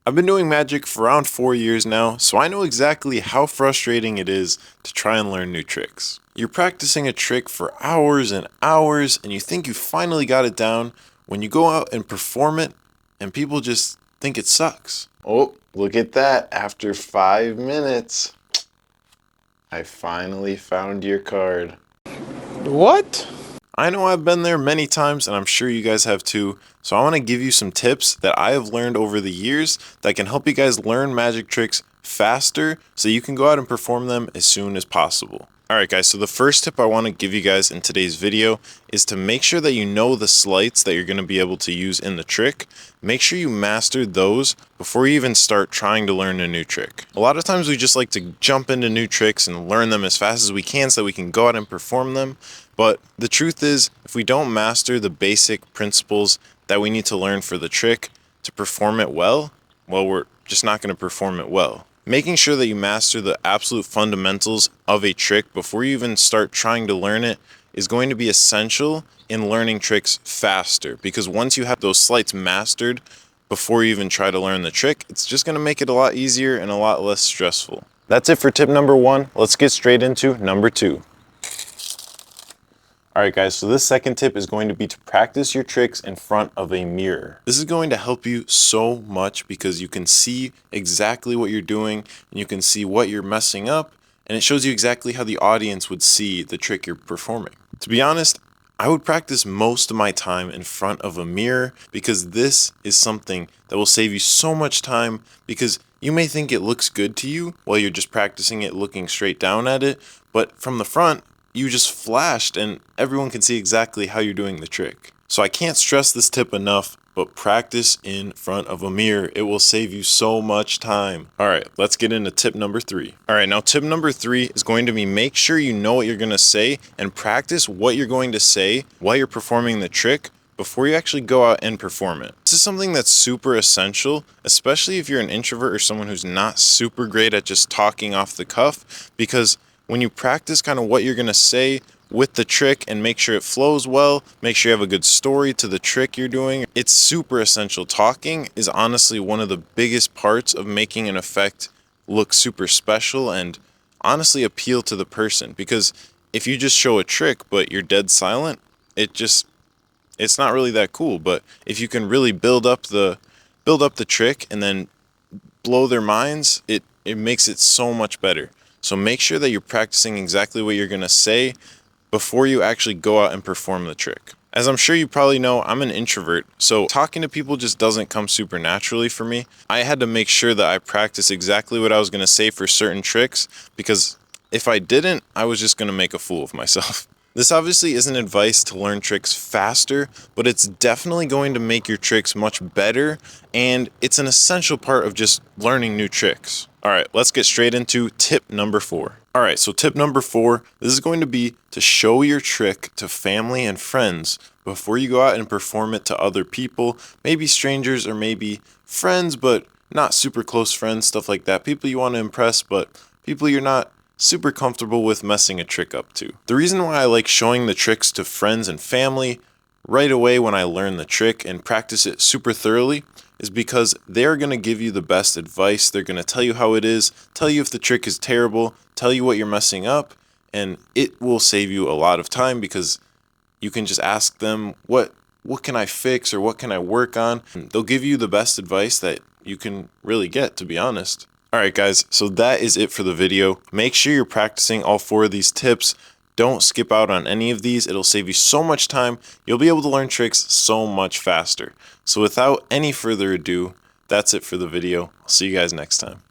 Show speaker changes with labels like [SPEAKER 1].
[SPEAKER 1] I've been doing magic for around 4 years now, so I know exactly how frustrating it is to try and learn new tricks. You're practicing a trick for hours and hours, and you think you finally got it down when you go out and perform it, and people just think it sucks. Oh, look at that. After 5 minutes, I finally found your card.
[SPEAKER 2] What?
[SPEAKER 1] I know I've been there many times, and I'm sure you guys have too, so I want to give you some tips that I have learned over the years that can help you guys learn magic tricks faster so you can go out and perform them as soon as possible. Alright guys, so the first tip I want to give you guys in today's video is to make sure that you know the sleights that you're going to be able to use in the trick. Make sure you master those before you even start trying to learn a new trick. A lot of times we just like to jump into new tricks and learn them as fast as we can so that we can go out and perform them. But the truth is, if we don't master the basic principles that we need to learn for the trick to perform it well, we're just not going to perform it well. Making sure that you master the absolute fundamentals of a trick before you even start trying to learn it is going to be essential in learning tricks faster, because once you have those sleights mastered before you even try to learn the trick, it's just going to make it a lot easier and a lot less stressful. That's it for tip number 1. Let's get straight into number 2. Alright guys, so this second tip is going to be to practice your tricks in front of a mirror. This is going to help you so much because you can see exactly what you're doing and you can see what you're messing up, and it shows you exactly how the audience would see the trick you're performing. To be honest, I would practice most of my time in front of a mirror because this is something that will save you so much time, because you may think it looks good to you while you're just practicing it looking straight down at it, but from the front, you just flashed and everyone can see exactly how you're doing the trick. So I can't stress this tip enough, but practice in front of a mirror. It will save you so much time. Alright, let's get into tip number 3. Alright, now tip number 3 is going to be make sure you know what you're going to say and practice what you're going to say while you're performing the trick before you actually go out and perform it. This is something that's super essential, especially if you're an introvert or someone who's not super great at just talking off the cuff, because when you practice kind of what you're going to say with the trick and make sure it flows well, make sure you have a good story to the trick you're doing, it's super essential. Talking is honestly one of the biggest parts of making an effect look super special and honestly appeal to the person, because if you just show a trick but you're dead silent, it's not really that cool. But if you can really build up the trick and then blow their minds, it makes it so much better. So make sure that you're practicing exactly what you're going to say before you actually go out and perform the trick. As I'm sure you probably know, I'm an introvert, so talking to people just doesn't come super naturally for me. I had to make sure that I practice exactly what I was going to say for certain tricks, because if I didn't, I was just going to make a fool of myself. This obviously isn't advice to learn tricks faster, but it's definitely going to make your tricks much better, and it's an essential part of just learning new tricks. Alright, let's get straight into tip number 4. Alright, so tip number 4, this is going to be to show your trick to family and friends before you go out and perform it to other people, maybe strangers or maybe friends, but not super close friends, stuff like that. People you want to impress, but people you're not super comfortable with messing a trick up to. The reason why I like showing the tricks to friends and family right away when I learn the trick and practice it super thoroughly is because they're going to give you the best advice. They're going to tell you how it is, tell you if the trick is terrible, tell you what you're messing up, and it will save you a lot of time because you can just ask them, what can I fix or what can I work on? And they'll give you the best advice that you can really get, to be honest. Alright guys, so that is it for the video. Make sure you're practicing all 4 of these tips. Don't skip out on any of these. It'll save you so much time. You'll be able to learn tricks so much faster. So without any further ado, that's it for the video. I'll see you guys next time.